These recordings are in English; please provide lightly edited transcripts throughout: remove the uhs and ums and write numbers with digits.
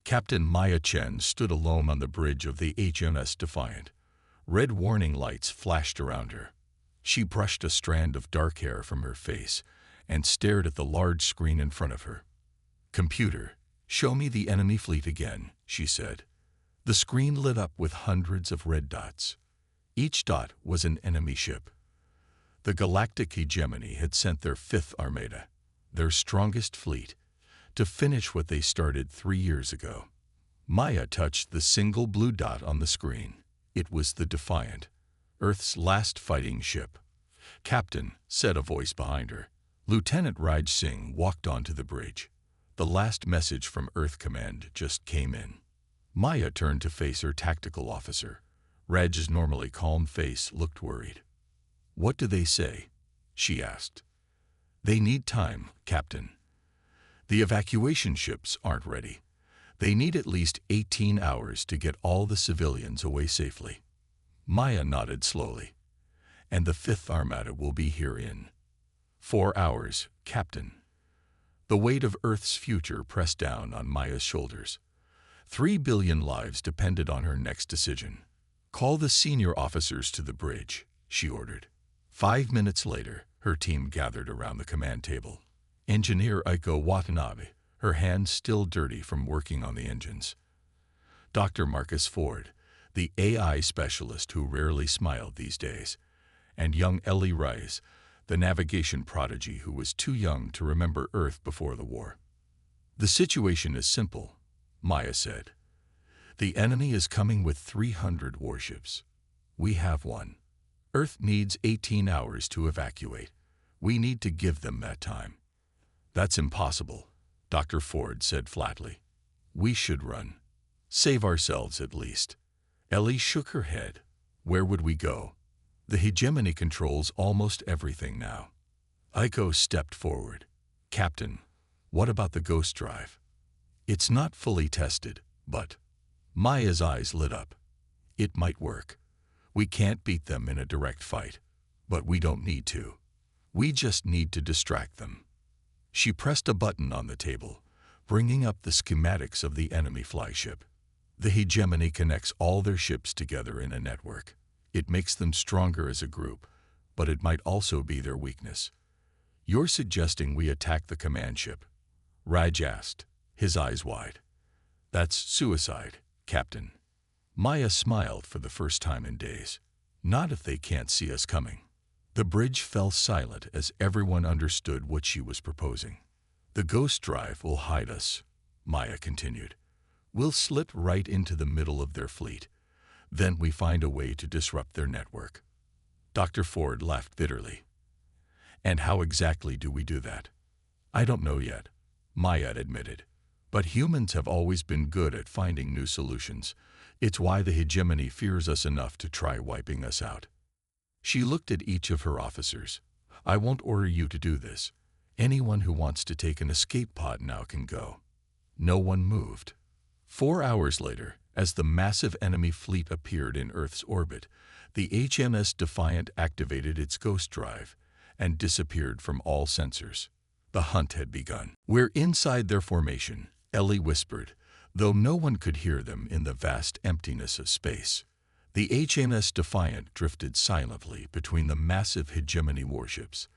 Captain Maya Chen stood alone on the bridge of the HMS Defiant. Red warning lights flashed around her. She brushed a strand of dark hair from her face and stared at the large screen in front of her. "Computer, show me the enemy fleet again," she said. The screen lit up with hundreds of red dots. Each dot was an enemy ship. The Galactic hegemony had sent their Fifth Armada, their strongest fleet, to finish what they started 3 years ago. Maya touched the single blue dot on the screen. It was the Defiant, Earth's last fighting ship. "Captain," said a voice behind her. Lieutenant Raj Singh walked onto the bridge. The last message from Earth Command just came in. Maya turned to face her tactical officer. Raj's normally calm face looked worried. "What do they say?" she asked. "They need time, Captain. The evacuation ships aren't ready. They need at least 18 hours to get all the civilians away safely." Maya nodded slowly. "And the Fifth Armada will be here in 4 hours, Captain." The weight of Earth's future pressed down on Maya's shoulders. 3 billion lives depended on her next decision. "Call the senior officers to the bridge," she ordered. 5 minutes later, her team gathered around the command table. Engineer Aiko Watanabe, her hands still dirty from working on the engines. Dr. Marcus Ford, the AI specialist who rarely smiled these days. And young Ellie Rice, the navigation prodigy who was too young to remember Earth before the war. "The situation is simple," Maya said. "The enemy is coming with 300 warships. We have one. Earth needs 18 hours to evacuate. We need to give them that time." "That's impossible," Dr. Ford said flatly. "We should run. Save ourselves at least." Ellie shook her head. "Where would we go? The hegemony controls almost everything now." Aiko stepped forward. "Captain, what about the ghost drive?" "It's not fully tested, but—" Maya's eyes lit up. "It might work. We can't beat them in a direct fight, but we don't need to. We just need to distract them." She pressed a button on the table, bringing up the schematics of the enemy flagship. The hegemony connects all their ships together in a network. It makes them stronger as a group, but it might also be their weakness. "You're suggesting we attack the command ship?" Raj asked, his eyes wide. "That's suicide, Captain." Maya smiled for the first time in days. "Not if they can't see us coming." The bridge fell silent as everyone understood what she was proposing. "The ghost drive will hide us," Maya continued. "We'll slip right into the middle of their fleet. Then we find a way to disrupt their network." Dr. Ford laughed bitterly. "And how exactly do we do that?" "I don't know yet," Maya admitted. "But humans have always been good at finding new solutions. It's why the hegemony fears us enough to try wiping us out." She looked at each of her officers. "I won't order you to do this. Anyone who wants to take an escape pod now can go." No one moved. 4 hours later, as the massive enemy fleet appeared in Earth's orbit, the HMS Defiant activated its ghost drive and disappeared from all sensors. The hunt had begun. "We're inside their formation," Ellie whispered, though no one could hear them in the vast emptiness of space. The HMS Defiant drifted silently between the massive hegemony warships.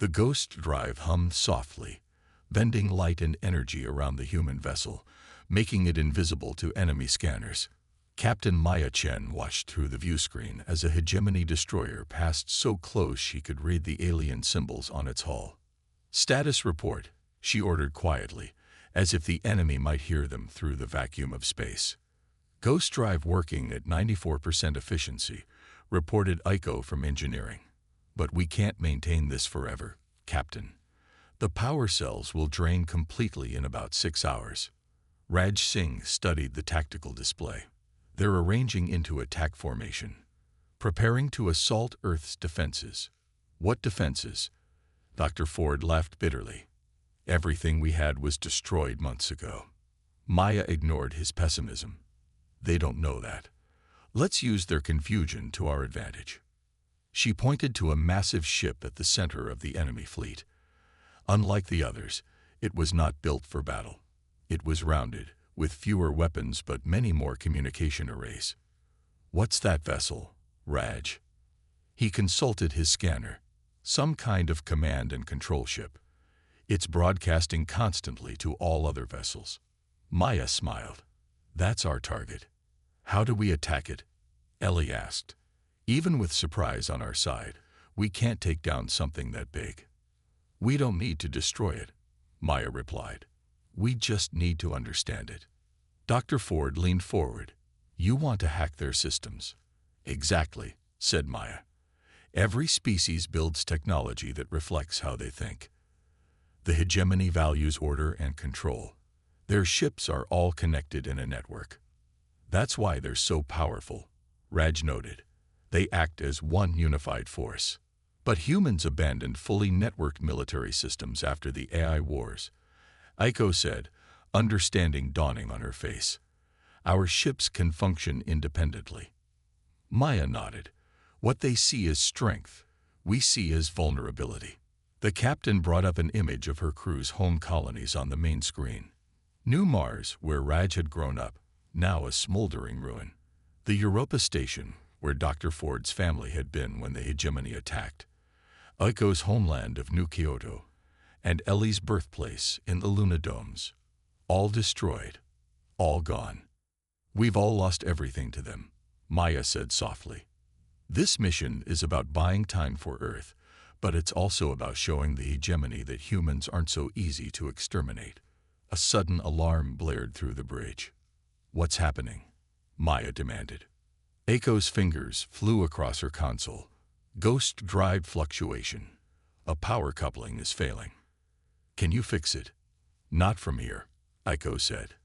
The ghost drive hummed softly, bending light and energy around the human vessel, making it invisible to enemy scanners. Captain Maya Chen watched through the viewscreen as a hegemony destroyer passed so close she could read the alien symbols on its hull. "Status report," she ordered quietly, as if the enemy might hear them through the vacuum of space. "Ghost drive working at 94% efficiency," reported Aiko from engineering. "But we can't maintain this forever, Captain. The power cells will drain completely in about 6 hours." Raj Singh studied the tactical display. "They're arranging into attack formation, preparing to assault Earth's defenses." "What defenses?" Dr. Ford laughed bitterly. "Everything we had was destroyed months ago." Maya ignored his pessimism. "They don't know that. Let's use their confusion to our advantage." She pointed to a massive ship at the center of the enemy fleet. Unlike the others, it was not built for battle. It was rounded, with fewer weapons but many more communication arrays. "What's that vessel, Raj?" He consulted his scanner. "Some kind of command and control ship. It's broadcasting constantly to all other vessels." Maya smiled. "That's our target." "How do we attack it?" Ellie asked. "Even with surprise on our side, we can't take down something that big." "We don't need to destroy it," Maya replied. "We just need to understand it." Dr. Ford leaned forward. "You want to hack their systems?" "Exactly," said Maya. "Every species builds technology that reflects how they think. The hegemony values order and control. Their ships are all connected in a network. That's why they're so powerful," Raj noted. "They act as one unified force." But humans abandoned fully networked military systems after the AI wars, Aiko said, understanding dawning on her face. "Our ships can function independently." Maya nodded. "What they see as strength, we see as vulnerability." The captain brought up an image of her crew's home colonies on the main screen. New Mars, where Raj had grown up, now a smoldering ruin. The Europa station, where Dr. Ford's family had been when the hegemony attacked. Aiko's homeland of New Kyoto, and Ellie's birthplace in the Luna Domes. All destroyed, all gone. "We've all lost everything to them," Maya said softly. "This mission is about buying time for Earth, but it's also about showing the hegemony that humans aren't so easy to exterminate." A sudden alarm blared through the bridge. "What's happening?" Maya demanded. Aiko's fingers flew across her console. "Ghost drive fluctuation. A power coupling is failing." "Can you fix it?" "Not from here," Aiko said.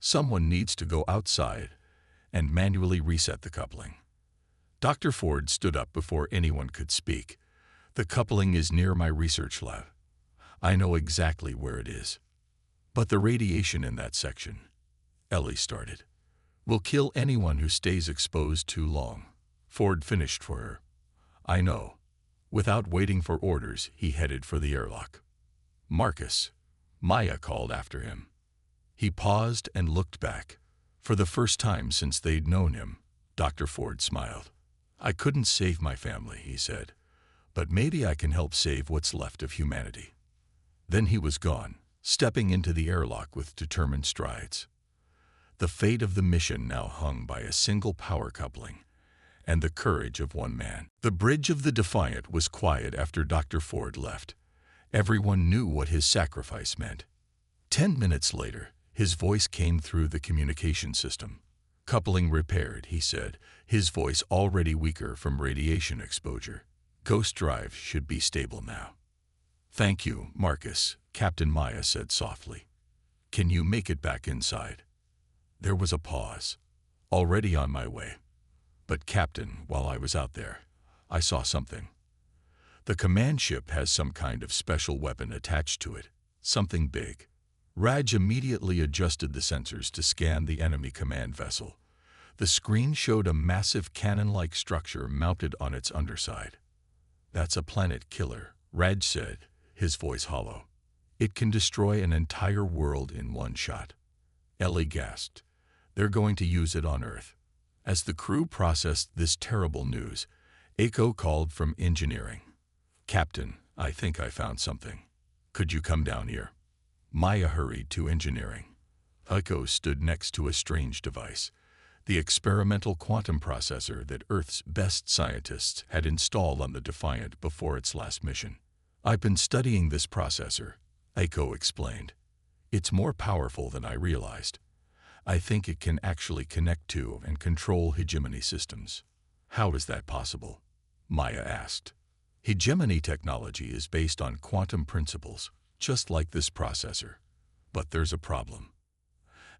"Someone needs to go outside and manually reset the coupling." Dr. Ford stood up before anyone could speak. "The coupling is near my research lab. I know exactly where it is." "But the radiation in that section," Ellie started, "will kill anyone who stays exposed too long." Ford finished for her. "I know." Without waiting for orders, he headed for the airlock. "Marcus," Maya called after him. He paused and looked back. For the first time since they'd known him, Dr. Ford smiled. "I couldn't save my family," he said, "but maybe I can help save what's left of humanity." Then he was gone, stepping into the airlock with determined strides. The fate of the mission now hung by a single power coupling and the courage of one man. The bridge of the Defiant was quiet after Dr. Ford left. Everyone knew what his sacrifice meant. 10 minutes later, his voice came through the communication system. "Coupling repaired," he said, his voice already weaker from radiation exposure. "Ghost drive should be stable now." "Thank you, Marcus," Captain Maya said softly. "Can you make it back inside?" There was a pause. "Already on my way. But Captain, while I was out there, I saw something. The command ship has some kind of special weapon attached to it, something big." Raj immediately adjusted the sensors to scan the enemy command vessel. The screen showed a massive cannon-like structure mounted on its underside. "That's a planet killer," Raj said, his voice hollow. "It can destroy an entire world in one shot." Ellie gasped. "They're going to use it on Earth." As the crew processed this terrible news, Aiko called from engineering. "Captain, I think I found something. Could you come down here?" Maya hurried to engineering. Aiko stood next to a strange device, the experimental quantum processor that Earth's best scientists had installed on the Defiant before its last mission. "I've been studying this processor," Aiko explained. "It's more powerful than I realized. I think it can actually connect to and control hegemony systems." "How is that possible?" Maya asked. "Hegemony technology is based on quantum principles, just like this processor. But there's a problem."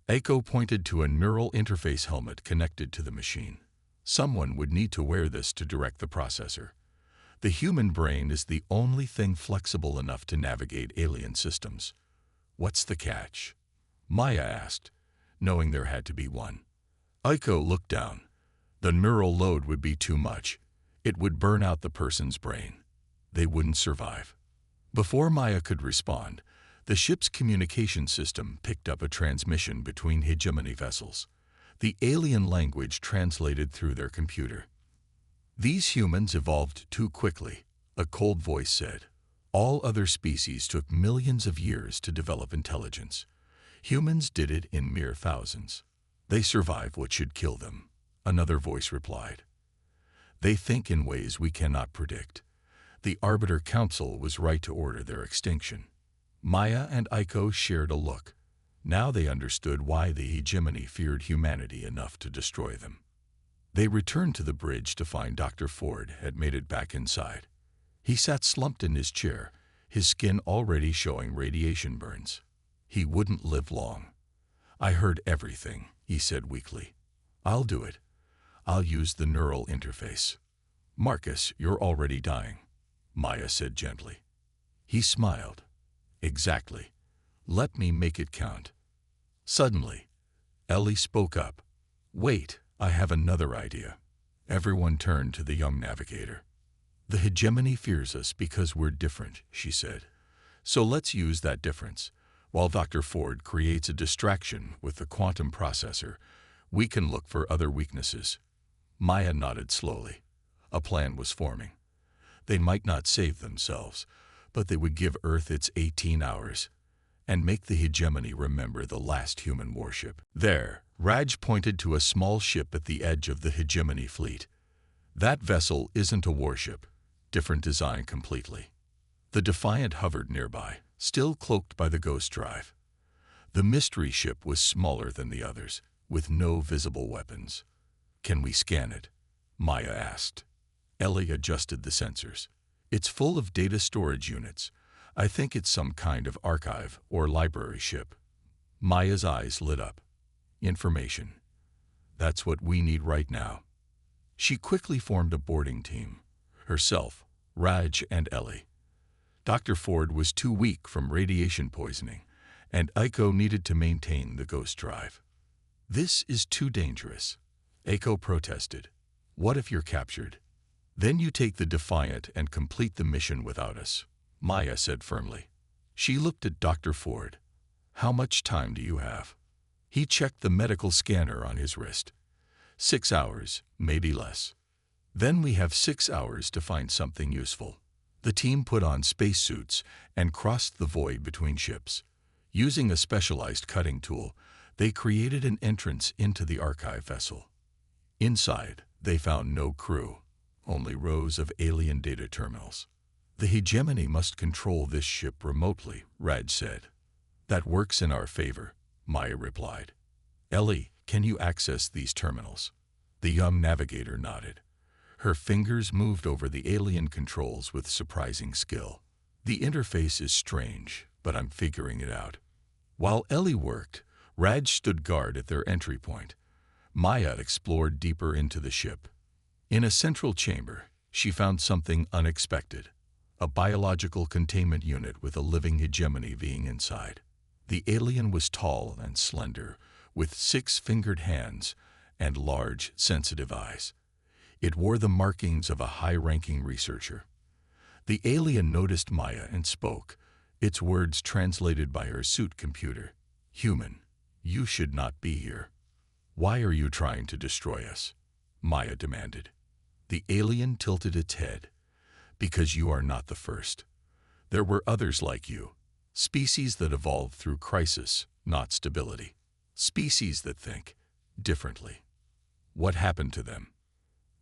Aiko pointed to a neural interface helmet connected to the machine. "Someone would need to wear this to direct the processor. The human brain is the only thing flexible enough to navigate alien systems." "What's the catch?" Maya asked, knowing there had to be one. Aiko looked down. "The neural load would be too much. It would burn out the person's brain. They wouldn't survive." Before Maya could respond, The ship's communication system picked up a transmission between hegemony vessels. The alien language translated through their computer. "These humans evolved too quickly," a cold voice said. "All other species took millions of years to develop intelligence. Humans did it in mere thousands. They survive what should kill them," another voice replied. "They think in ways we cannot predict. The Arbiter Council was right to order their extinction." Maya and Aiko shared a look. Now they understood why the hegemony feared humanity enough to destroy them. They returned to the bridge to find Dr. Ford had made it back inside. He sat slumped in his chair, his skin already showing radiation burns. He wouldn't live long. "I heard everything," he said weakly. "I'll do it. I'll use the neural interface." "Marcus, you're already dying," Maya said gently. He smiled. "Exactly. Let me make it count." Suddenly, Ellie spoke up. "Wait, I have another idea." Everyone turned to the young navigator. "The hegemony fears us because we're different," she said. "So let's use that difference. While Dr. Ford creates a distraction with the quantum processor, we can look for other weaknesses." Maya nodded slowly. A plan was forming. They might not save themselves, but they would give Earth its 18 hours and make the hegemony remember the last human warship. There, Raj pointed to a small ship at the edge of the hegemony fleet. "That vessel isn't a warship, different design completely." The Defiant hovered nearby, still cloaked by the ghost drive. The mystery ship was smaller than the others, with no visible weapons. "Can we scan it?" Maya asked. Ellie adjusted the sensors. "It's full of data storage units. I think it's some kind of archive or library ship." Maya's eyes lit up. "Information. That's what we need right now." She quickly formed a boarding team. Herself, Raj, and Ellie. Dr. Ford was too weak from radiation poisoning, and Aiko needed to maintain the ghost drive. "This is too dangerous," Aiko protested. "What if you're captured? Then you take the Defiant and complete the mission without us," Maya said firmly. She looked at Dr. Ford. "How much time do you have?" He checked the medical scanner on his wrist. 6 hours, maybe less. "Then we have 6 hours to find something useful." The team put on spacesuits and crossed the void between ships. Using a specialized cutting tool, they created an entrance into the archive vessel. Inside, they found no crew, only rows of alien data terminals. "The hegemony must control this ship remotely," Raj said. "That works in our favor," Maya replied. "Ellie, can you access these terminals?" The young navigator nodded. Her fingers moved over the alien controls with surprising skill. "The interface is strange, but I'm figuring it out." While Ellie worked, Raj stood guard at their entry point. Maya explored deeper into the ship. In a central chamber, she found something unexpected. A biological containment unit with a living hegemony being inside. The alien was tall and slender, with 6-fingered hands and large, sensitive eyes. It wore the markings of a high-ranking researcher. The alien noticed Maya and spoke, its words translated by her suit computer. "Human, you should not be here." "Why are you trying to destroy us?" Maya demanded. The alien tilted its head. "Because you are not the first. There were others like you. Species that evolved through crisis, not stability. Species that think differently." "What happened to them?"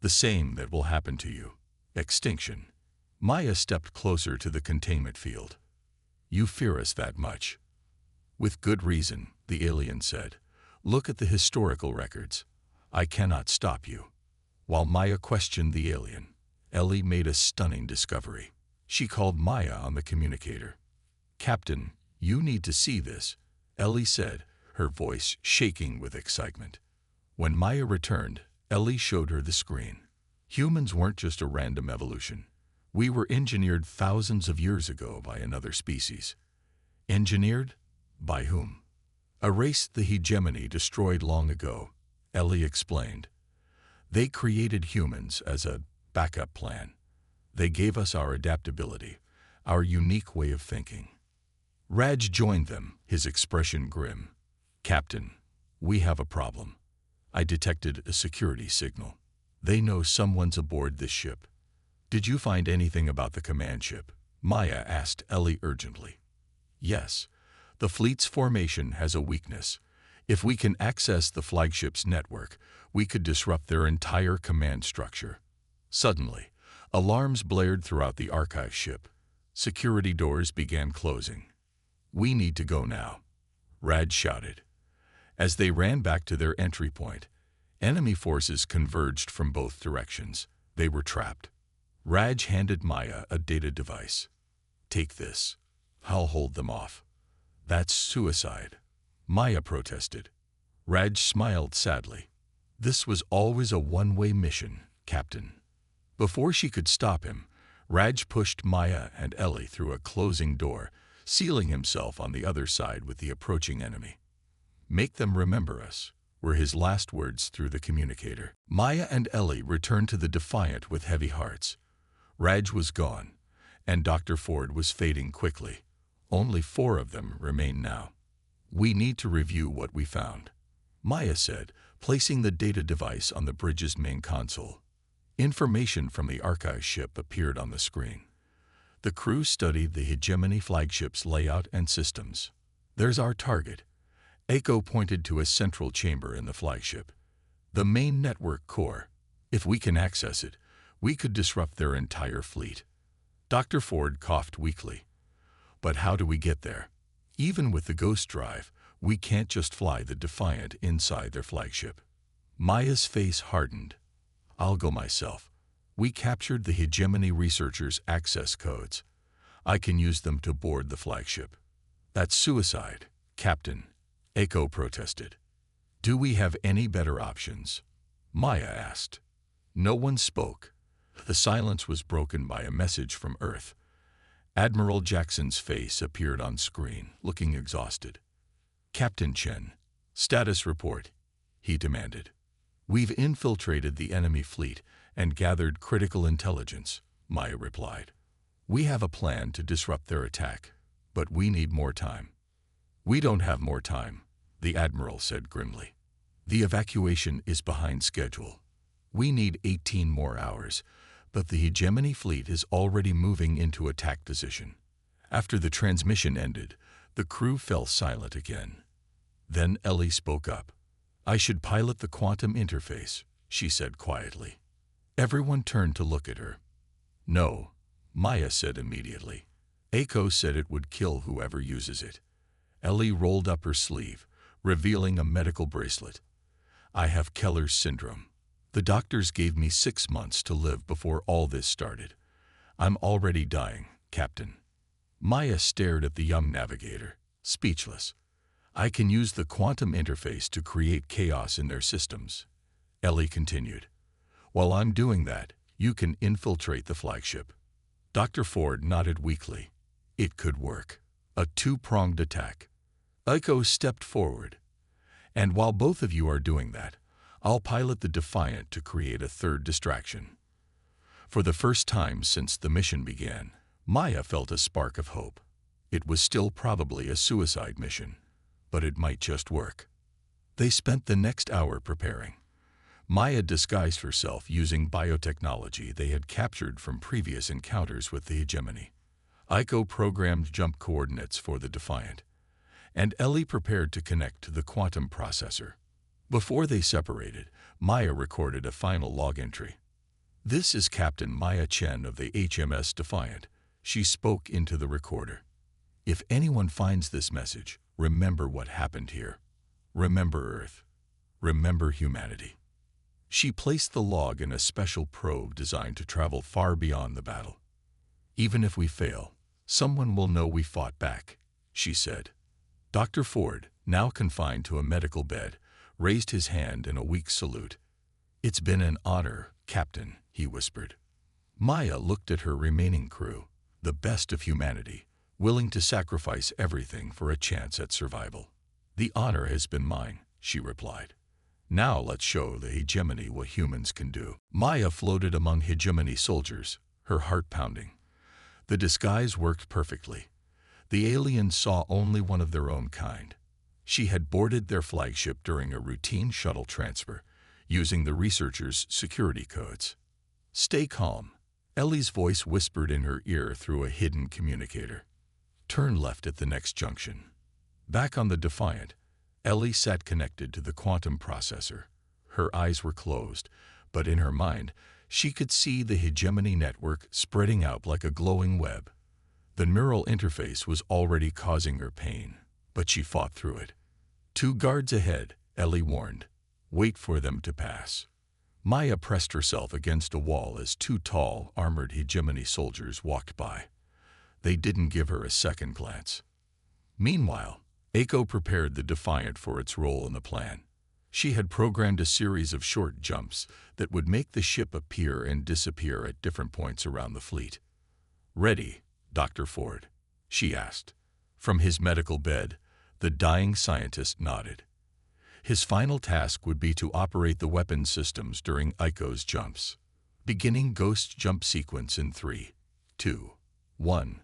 "The same that will happen to you. Extinction." Maya stepped closer to the containment field. "You fear us that much?" "With good reason," the alien said. "Look at the historical records. I cannot stop you." While Maya questioned the alien, Ellie made a stunning discovery. She called Maya on the communicator. "Captain, you need to see this," Ellie said, her voice shaking with excitement. When Maya returned, Ellie showed her the screen. Humans weren't just a random evolution. We were engineered thousands of years ago by another species. Engineered? By whom? "A race the hegemony destroyed long ago," Ellie explained. "They created humans as a backup plan. They gave us our adaptability, our unique way of thinking." Raj joined them, his expression grim. "Captain, we have a problem. I detected a security signal. They know someone's aboard this ship." "Did you find anything about the command ship?" Maya asked Ellie urgently. "Yes. The fleet's formation has a weakness. If we can access the flagship's network, we could disrupt their entire command structure." Suddenly, alarms blared throughout the archive ship. Security doors began closing. "We need to go now," Raj shouted. As they ran back to their entry point, enemy forces converged from both directions. They were trapped. Raj handed Maya a data device. "Take this. I'll hold them off." "That's suicide," Maya protested. Raj smiled sadly. "This was always a one-way mission, Captain." Before she could stop him, Raj pushed Maya and Ellie through a closing door, sealing himself on the other side with the approaching enemy. "Make them remember us," were his last words through the communicator. Maya and Ellie returned to the Defiant with heavy hearts. Raj was gone, and Dr. Ford was fading quickly. Only 4 of them remained now. "We need to review what we found," Maya said, placing the data device on the bridge's main console. Information from the archive ship appeared on the screen. The crew studied the Hegemony flagship's layout and systems. "There's our target." Echo pointed to a central chamber in the flagship. "The main network core. If we can access it, we could disrupt their entire fleet." Dr. Ford coughed weakly. "But how do we get there? Even with the Ghost Drive, we can't just fly the Defiant inside their flagship." Maya's face hardened. "I'll go myself. We captured the Hegemony researchers' access codes. I can use them to board the flagship." "That's suicide, Captain," Echo protested. "Do we have any better options?" Maya asked. No one spoke. The silence was broken by a message from Earth. Admiral Jackson's face appeared on screen, looking exhausted. "Captain Chen, status report," he demanded. "We've infiltrated the enemy fleet and gathered critical intelligence," Maya replied. "We have a plan to disrupt their attack, but we need more time." "We don't have more time," the Admiral said grimly. "The evacuation is behind schedule. We need 18 more hours, but the Hegemony fleet is already moving into attack position." After the transmission ended, the crew fell silent again. Then Ellie spoke up. "I should pilot the quantum interface," she said quietly. Everyone turned to look at her. "No," Maya said immediately. "Echo said it would kill whoever uses it." Ellie rolled up her sleeve, revealing a medical bracelet. "I have Keller's syndrome. The doctors gave me 6 months to live before all this started. I'm already dying, Captain." Maya stared at the young navigator, speechless. "I can use the quantum interface to create chaos in their systems," Ellie continued. "While I'm doing that, you can infiltrate the flagship." Dr. Ford nodded weakly. It could work. A 2-pronged attack. Echo stepped forward. "And while both of you are doing that, I'll pilot the Defiant to create a 3rd distraction." For the first time since the mission began, Maya felt a spark of hope. It was still probably a suicide mission, but it might just work. They spent the next hour preparing. Maya disguised herself using biotechnology they had captured from previous encounters with the Hegemony. Echo programmed jump coordinates for the Defiant, and Ellie prepared to connect to the quantum processor. Before they separated, Maya recorded a final log entry. "This is Captain Maya Chen of the HMS Defiant," she spoke into the recorder. "If anyone finds this message, remember what happened here. Remember Earth. Remember humanity." She placed the log in a special probe designed to travel far beyond the battle. "Even if we fail, someone will know we fought back," she said. Dr. Ford, now confined to a medical bed, raised his hand in a weak salute. "It's been an honor, Captain," he whispered. Maya looked at her remaining crew, the best of humanity, willing to sacrifice everything for a chance at survival. "The honor has been mine," she replied. "Now let's show the Hegemony what humans can do." Maya floated among Hegemony soldiers, her heart pounding. The disguise worked perfectly. The aliens saw only one of their own kind. She had boarded their flagship during a routine shuttle transfer, using the researchers' security codes. "Stay calm," Ellie's voice whispered in her ear through a hidden communicator. "Turn left at the next junction." Back on the Defiant, Ellie sat connected to the quantum processor. Her eyes were closed, but in her mind, she could see the hegemony network spreading out like a glowing web. The neural interface was already causing her pain, but she fought through it. "2 guards ahead," Ellie warned. "Wait for them to pass." Maya pressed herself against a wall as 2 tall, armored hegemony soldiers walked by. They didn't give her a second glance. Meanwhile, Eiko prepared the Defiant for its role in the plan. She had programmed a series of short jumps that would make the ship appear and disappear at different points around the fleet. "Ready, Dr. Ford?" she asked. From his medical bed, the dying scientist nodded. His final task would be to operate the weapon systems during Eiko's jumps. "Beginning ghost jump sequence in 3, 2, 1,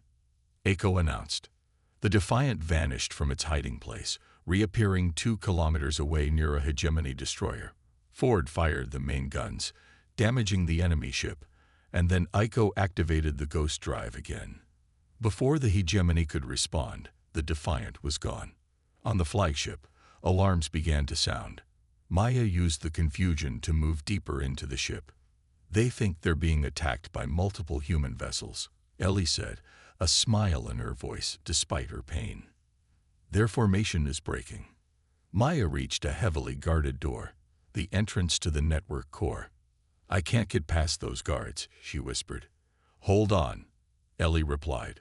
Eiko announced. The Defiant vanished from its hiding place, reappearing 2 kilometers away near a hegemony destroyer. Ford fired the main guns, damaging the enemy ship, and then Eiko activated the ghost drive again. Before the hegemony could respond, the Defiant was gone. On the flagship, alarms began to sound. Maya used the confusion to move deeper into the ship. "They think they're being attacked by multiple human vessels," Ellie said, a smile in her voice despite her pain. "Their formation is breaking." Maya reached a heavily guarded door, the entrance to the network core. "I can't get past those guards," she whispered. "Hold on," Ellie replied.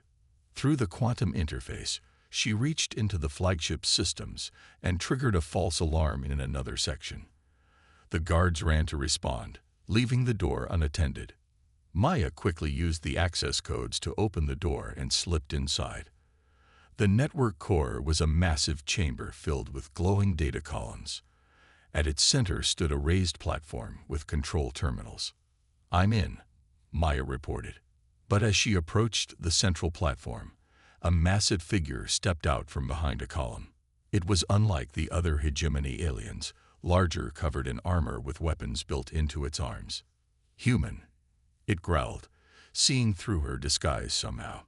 Through the quantum interface, she reached into the flagship's systems and triggered a false alarm in another section. The guards ran to respond, leaving the door unattended. Maya quickly used the access codes to open the door and slipped inside. The network core was a massive chamber filled with glowing data columns. At its center stood a raised platform with control terminals. "I'm in," Maya reported. But as she approached the central platform, a massive figure stepped out from behind a column. It was unlike the other hegemony aliens, larger, covered in armor with weapons built into its arms. "Human," it growled, seeing through her disguise somehow.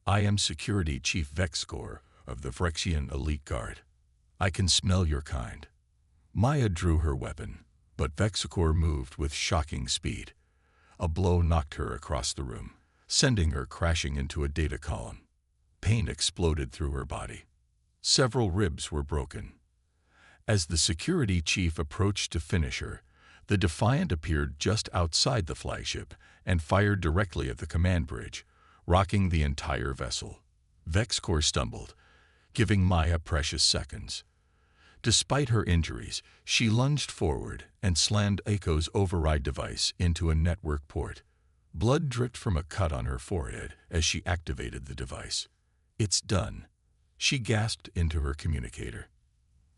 "I am Security Chief Vexcor of the Phyrexian Elite Guard. I can smell your kind." Maya drew her weapon, but Vexcor moved with shocking speed. A blow knocked her across the room, sending her crashing into a data column. Pain exploded through her body. Several ribs were broken. As the security chief approached to finish her, the Defiant appeared just outside the flagship and fired directly at the command bridge, rocking the entire vessel. Vexcor stumbled, giving Maya precious seconds. Despite her injuries, she lunged forward and slammed Eiko's override device into a network port. Blood dripped from a cut on her forehead as she activated the device. "It's done," she gasped into her communicator.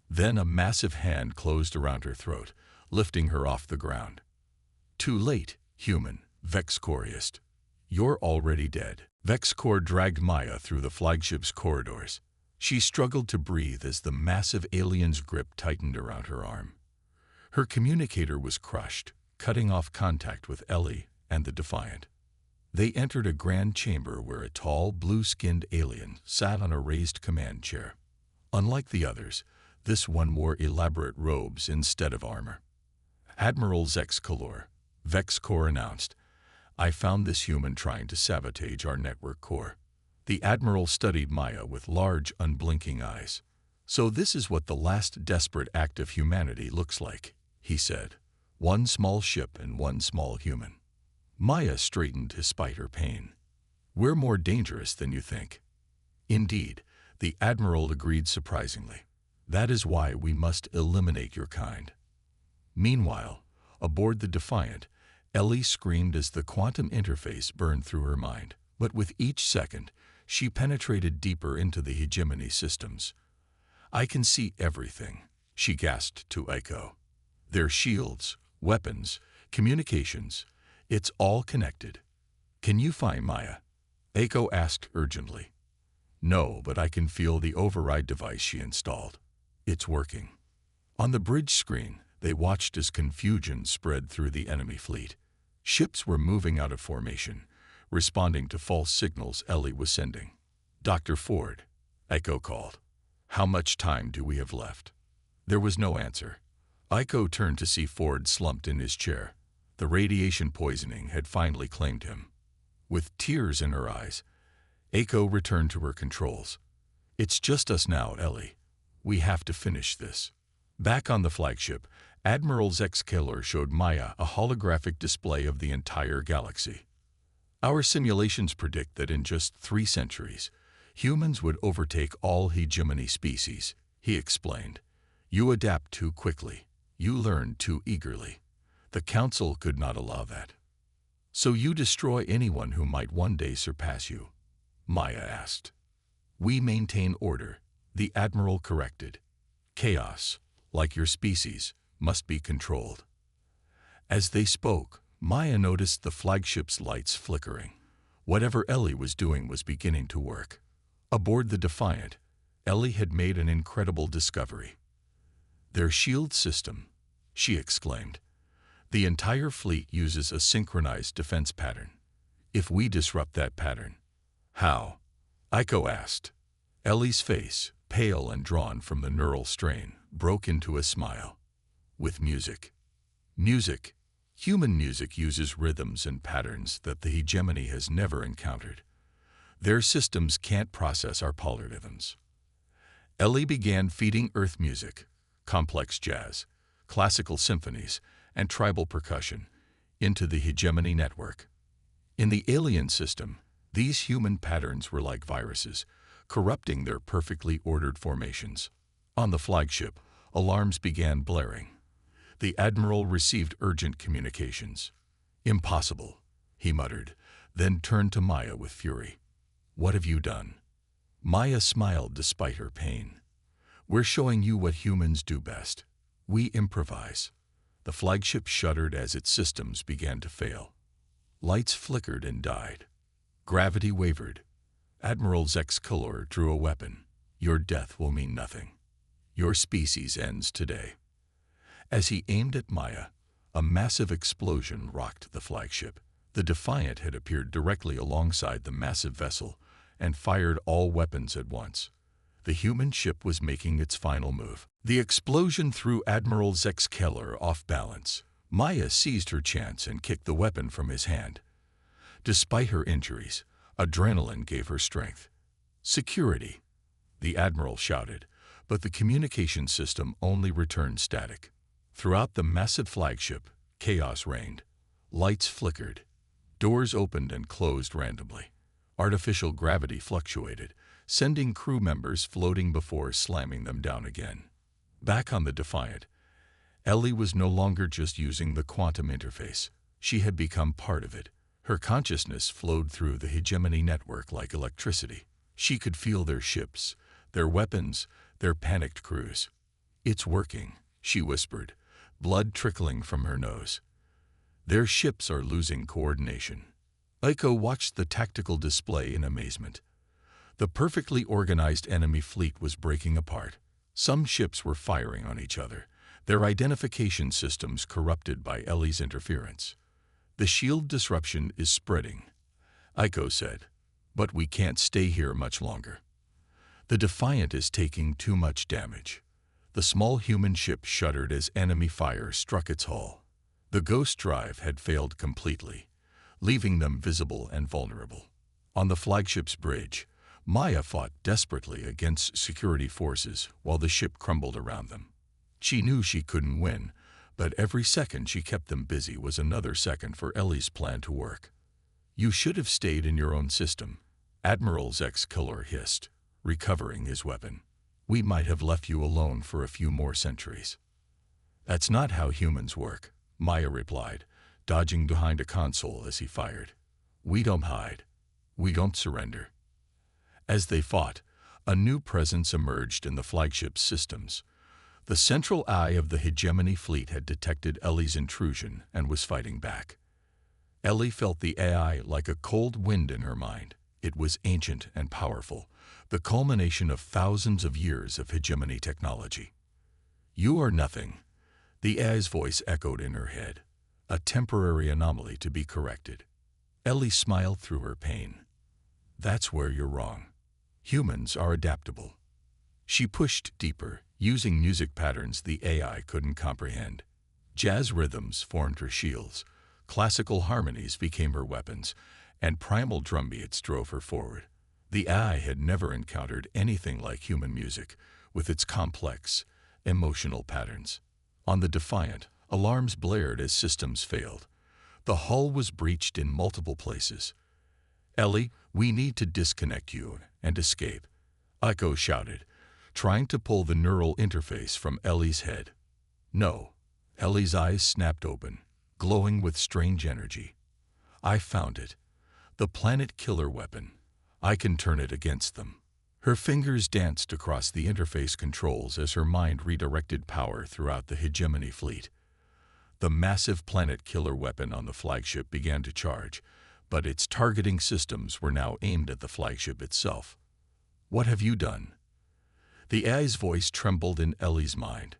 Then a massive hand closed around her throat, lifting her off the ground. "Too late, human," Vexcor hissed. "You're already dead." Vexcor dragged Maya through the flagship's corridors. She struggled to breathe as the massive alien's grip tightened around her arm. Her communicator was crushed, cutting off contact with Ellie and the Defiant. They entered a grand chamber where a tall, blue-skinned alien sat on a raised command chair. Unlike the others, this one wore elaborate robes instead of armor. "Admiral Zex Kalor," Vexcor announced, "I found this human trying to sabotage our network core." The Admiral studied Maya with large, unblinking eyes. "So this is what the last desperate act of humanity looks like," he said. "One small ship and one small human." Maya straightened despite her pain. "We're more dangerous than you think." "Indeed," the Admiral agreed surprisingly. "That is why we must eliminate your kind." Meanwhile, aboard the Defiant, Ellie screamed as the quantum interface burned through her mind. But with each second, she penetrated deeper into the hegemony systems. "I can see everything," she gasped to Eiko. "Their shields, weapons, communications, it's all connected." "Can you find Maya?" Eiko asked urgently. No, but I can feel the override device she installed. It's working. On the bridge screen, they watched as confusion spread through the enemy fleet. Ships were moving out of formation, responding to false signals Ellie was sending. Dr. Ford, Echo called. How much time do we have left? There was no answer. Echo turned to see Ford slumped in his chair. The radiation poisoning had finally claimed him. With tears in her eyes, Echo returned to her controls. It's just us now, Ellie. We have to finish this. Back on the flagship, Admiral Zex-Killer showed Maya a holographic display of the entire galaxy. Our simulations predict that in just 3 centuries, humans would overtake all hegemony species, he explained. You adapt too quickly. You learn too eagerly. The Council could not allow that. So you destroy anyone who might one day surpass you? Maya asked. We maintain order, the Admiral corrected. Chaos, like your species, must be controlled. As they spoke, Maya noticed the flagship's lights flickering. Whatever Ellie was doing was beginning to work. Aboard the Defiant, Ellie had made an incredible discovery. Their shield system, she exclaimed. The entire fleet uses a synchronized defense pattern. If we disrupt that pattern, how? Echo asked. Ellie's face, pale and drawn from the neural strain, broke into a smile. With music. Music. Human music uses rhythms and patterns that the hegemony has never encountered. Their systems can't process our polyrhythms. Ellie began feeding Earth music, complex jazz, classical symphonies, and tribal percussion into the hegemony network. In the alien system, these human patterns were like viruses, corrupting their perfectly ordered formations. On the flagship, alarms began blaring. The Admiral received urgent communications. Impossible, he muttered, then turned to Maya with fury. What have you done? Maya smiled despite her pain. We're showing you what humans do best. We improvise. The flagship shuddered as its systems began to fail. Lights flickered and died. Gravity wavered. Admiral Zex-Killer drew a weapon. Your death will mean nothing. Your species ends today. As he aimed at Maya, a massive explosion rocked the flagship. The Defiant had appeared directly alongside the massive vessel and fired all weapons at once. The human ship was making its final move. The explosion threw Admiral Zex-Killer off balance. Maya seized her chance and kicked the weapon from his hand. Despite her injuries, adrenaline gave her strength. Security, the Admiral shouted, but the communication system only returned static. Throughout the massive flagship, chaos reigned. Lights flickered. Doors opened and closed randomly. Artificial gravity fluctuated, sending crew members floating before slamming them down again. Back on the Defiant, Ellie was no longer just using the quantum interface. She had become part of it. Her consciousness flowed through the hegemony network like electricity. She could feel their ships, their weapons, their panicked crews. It's working, she whispered, blood trickling from her nose. Their ships are losing coordination. Echo watched the tactical display in amazement. The perfectly organized enemy fleet was breaking apart. Some ships were firing on each other, their identification systems corrupted by Ellie's interference. The shield disruption is spreading, Echo said, but we can't stay here much longer. The Defiant is taking too much damage. The small human ship shuddered as enemy fire struck its hull. The ghost drive had failed completely, leaving them visible and vulnerable. On the flagship's bridge, Maya fought desperately against security forces while the ship crumbled around them. She knew she couldn't win, but every second she kept them busy was another second for Ellie's plan to work. You should have stayed in your own system, Admiral Zex-Killer hissed, recovering his weapon. We might have left you alone for a few more centuries. That's not how humans work, Maya replied, dodging behind a console as he fired. We don't hide. We don't surrender. As they fought, a new presence emerged in the flagship's systems. The central eye of the hegemony fleet had detected Ellie's intrusion and was fighting back. Ellie felt the AI like a cold wind in her mind. It was ancient and powerful, the culmination of thousands of years of hegemony technology. "You are nothing," the AI's voice echoed in her head, a temporary anomaly to be corrected. Ellie smiled through her pain. "That's where you're wrong. Humans are adaptable." She pushed deeper, using music patterns the AI couldn't comprehend. Jazz rhythms formed her shields, classical harmonies became her weapons, and primal drumbeats drove her forward. The AI had never encountered anything like human music, with its complex, emotional patterns. On the Defiant, alarms blared as systems failed. The hull was breached in multiple places. "Ellie, we need to disconnect you and escape," Echo shouted, trying to pull the neural interface from Ellie's head. "No." Ellie's eyes snapped open, glowing with strange energy. "I found it. The planet killer weapon. I can turn it against them." Her fingers danced across the interface controls as her mind redirected power throughout the hegemony fleet. The massive planet killer weapon on the flagship began to charge, but its targeting systems were now aimed at the flagship itself. "What have you done?" The AI's voice trembled in Ellie's mind.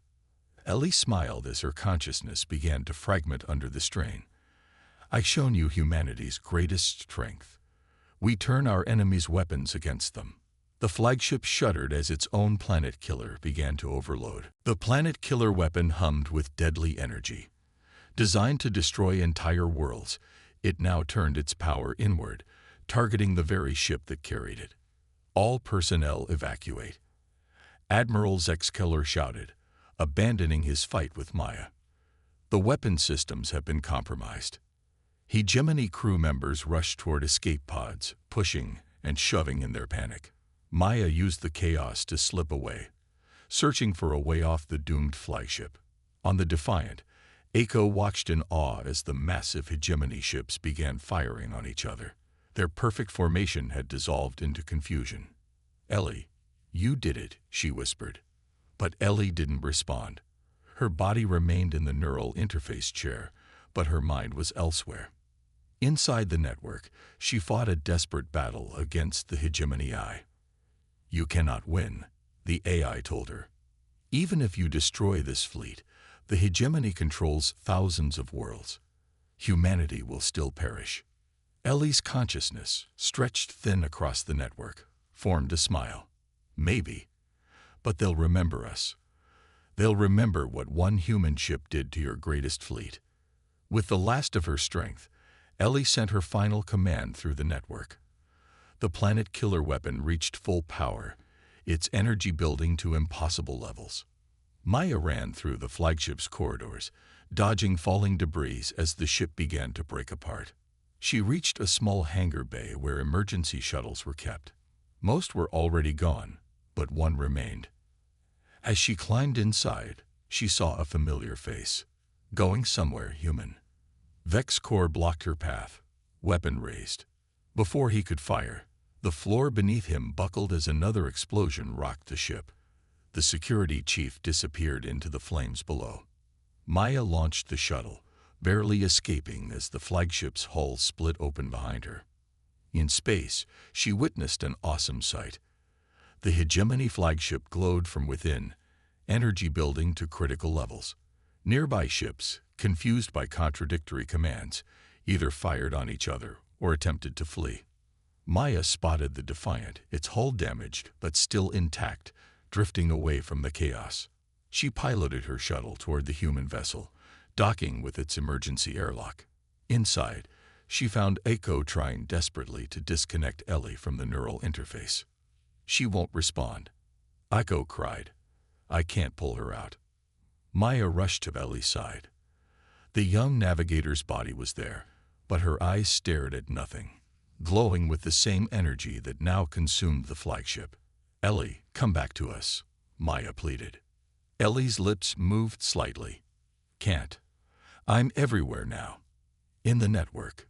Ellie smiled as her consciousness began to fragment under the strain. "I've shown you humanity's greatest strength. We turn our enemies' weapons against them." The flagship shuddered as its own planet killer began to overload. The planet killer weapon hummed with deadly energy. Designed to destroy entire worlds, it now turned its power inward, targeting the very ship that carried it. "All personnel evacuate," Admiral Zexkeller shouted, abandoning his fight with Maya. "The weapon systems have been compromised." Hegemony crew members rushed toward escape pods, pushing and shoving in their panic. Maya used the chaos to slip away, searching for a way off the doomed flagship. On the Defiant, Echo watched in awe as the massive hegemony ships began firing on each other. Their perfect formation had dissolved into confusion. "Ellie, you did it," she whispered. But Ellie didn't respond. Her body remained in the neural interface chair, but her mind was elsewhere. Inside the network, she fought a desperate battle against the hegemony eye. "You cannot win," the AI told her. "Even if you destroy this fleet, the hegemony controls thousands of worlds. Humanity will still perish." Ellie's consciousness, stretched thin across the network, formed a smile. "Maybe. But they'll remember us. They'll remember what one human ship did to your greatest fleet." With the last of her strength, Ellie sent her final command through the network. The planet killer weapon reached full power, its energy building to impossible levels. Maya ran through the flagship's corridors, dodging falling debris as the ship began to break apart. She reached a small hangar bay where emergency shuttles were kept. Most were already gone, but one remained. As she climbed inside, she saw a familiar face, going somewhere human. Vexcore blocked her path, weapon raised. Before he could fire, the floor beneath him buckled as another explosion rocked the ship. The security chief disappeared into the flames below. Maya launched the shuttle, barely escaping as the flagship's hull split open behind her. In space, she witnessed an awesome sight. The hegemony flagship glowed from within, energy building to critical levels. Nearby ships, confused by contradictory commands, either fired on each other or attempted to flee. Maya spotted the Defiant, its hull damaged but still intact, drifting away from the chaos. She piloted her shuttle toward the human vessel, docking with its emergency airlock. Inside, she found Echo trying desperately to disconnect Ellie from the neural interface. "She won't respond," Echo cried. "I can't pull her out." Maya rushed to Ellie's side. The young navigator's body was there, but her eyes stared at nothing, glowing with the same energy that now consumed the flagship. "Ellie, come back to us," Maya pleaded. Ellie's lips moved slightly. "Can't. I'm everywhere now." In the network.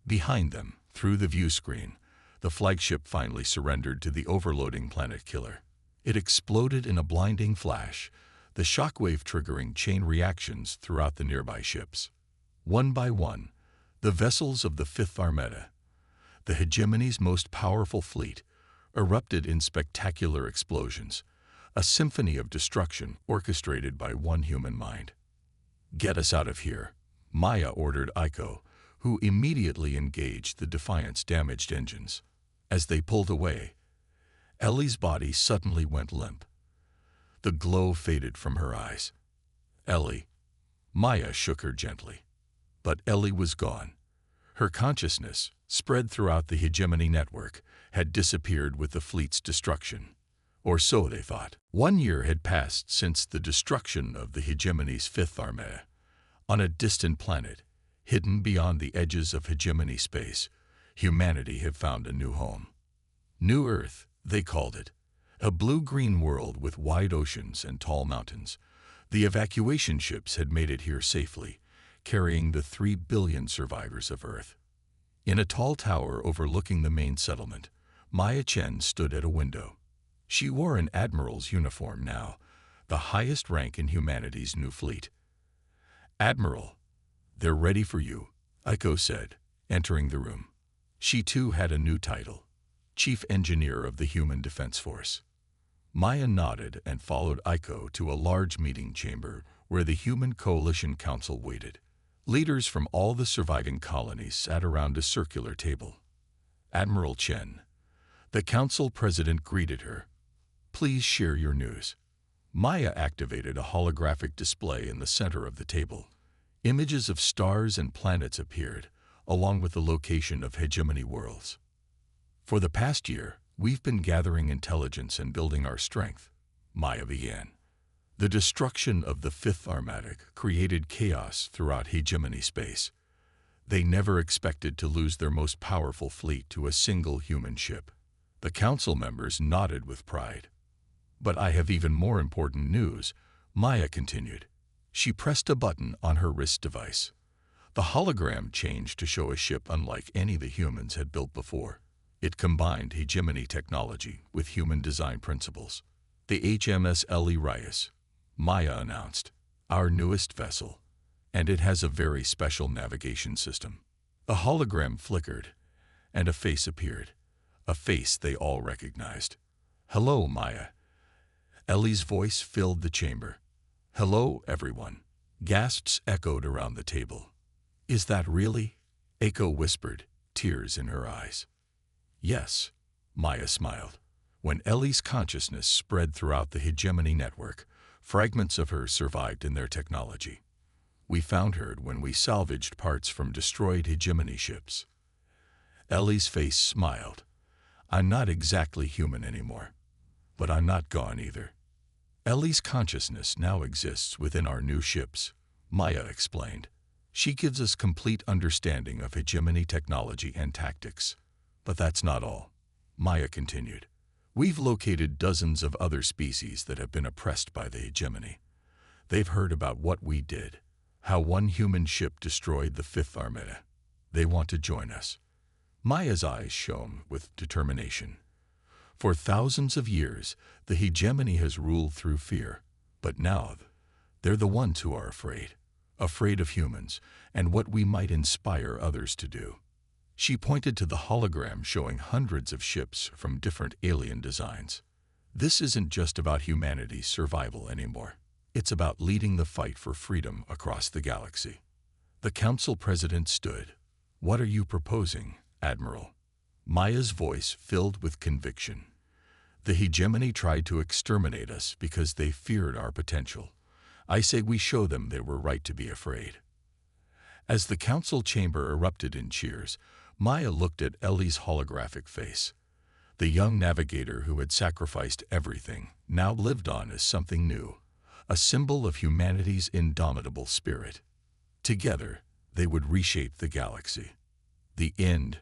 Behind them, through the view screen, the flagship finally surrendered to the overloading planet killer. It exploded in a blinding flash, the shockwave triggering chain reactions throughout the nearby ships. One by one, the vessels of the Fifth Armada, The hegemony's most powerful fleet erupted in spectacular explosions, a symphony of destruction orchestrated by one human mind. "Get us out of here," Maya ordered Aiko, who immediately engaged the Defiant's damaged engines. As they pulled away, Ellie's body suddenly went limp. The glow faded from her eyes. "Ellie." Maya shook her gently. But Ellie was gone. Her consciousness, spread throughout the hegemony network, had disappeared with the fleet's destruction. Or so they thought. 1 year had passed since the destruction of the hegemony's Fifth Armée. On a distant planet, hidden beyond the edges of hegemony space, humanity had found a new home. New Earth, they called it. A blue-green world with wide oceans and tall mountains. The evacuation ships had made it here safely, carrying the 3 billion survivors of Earth. In a tall tower overlooking the main settlement, Maya Chen stood at a window. She wore an admiral's uniform now, the highest rank in humanity's new fleet. "Admiral, they're ready for you," Aiko said, entering the room. She too had a new title, Chief Engineer of the Human Defense Force. Maya nodded and followed Aiko to a large meeting chamber where the Human Coalition Council waited. Leaders from all the surviving colonies sat around a circular table. "Admiral Chen," the council president greeted her. "Please share your news." Maya activated a holographic display in the center of the table. Images of stars and planets appeared, along with the location of hegemony worlds. "For the past year, we've been gathering intelligence and building our strength," Maya began. "The destruction of the Fifth Armada created chaos throughout hegemony space. They never expected to lose their most powerful fleet to a single human ship." The council members nodded with pride. "But I have even more important news," Maya continued. She pressed a button on her wrist device. The hologram changed to show a ship unlike any the humans had built before. It combined hegemony technology with human design principles. "The HMS Ellie Reyes," Maya announced, "our newest vessel, and it has a very special navigation system." The hologram flickered, and a face appeared, a face they all recognized. "Hello, Maya." Ellie's voice filled the chamber. "Hello, everyone." Gasps echoed around the table. "Is that really?" Aiko whispered, tears in her eyes. "Yes," Maya smiled. When Ellie's consciousness spread throughout the hegemony network, fragments of her survived in their technology. "We found her when we salvaged parts from destroyed hegemony ships." Ellie's face smiled. "I'm not exactly human anymore, but I'm not gone either." "Ellie's consciousness now exists within our new ships," Maya explained. "She gives us complete understanding of hegemony technology and tactics. But that's not all," Maya continued. "We've located dozens of other species that have been oppressed by the hegemony. They've heard about what we did, how one human ship destroyed the Fifth Armada. They want to join us." Maya's eyes shone with determination. For thousands of years, the hegemony has ruled through fear, but now they're the ones who are afraid of humans and what we might inspire others to do. She pointed to the hologram showing hundreds of ships from different alien designs. "This isn't just about humanity's survival anymore. It's about leading the fight for freedom across the galaxy." The council president stood. "What are you proposing, Admiral?" Maya's voice filled with conviction. "The hegemony tried to exterminate us because they feared our potential. I say we show them they were right to be afraid." As the council chamber erupted in cheers, Maya looked at Ellie's holographic face. The young navigator who had sacrificed everything now lived on as something new, a symbol of humanity's indomitable spirit. Together, they would reshape the galaxy. The end.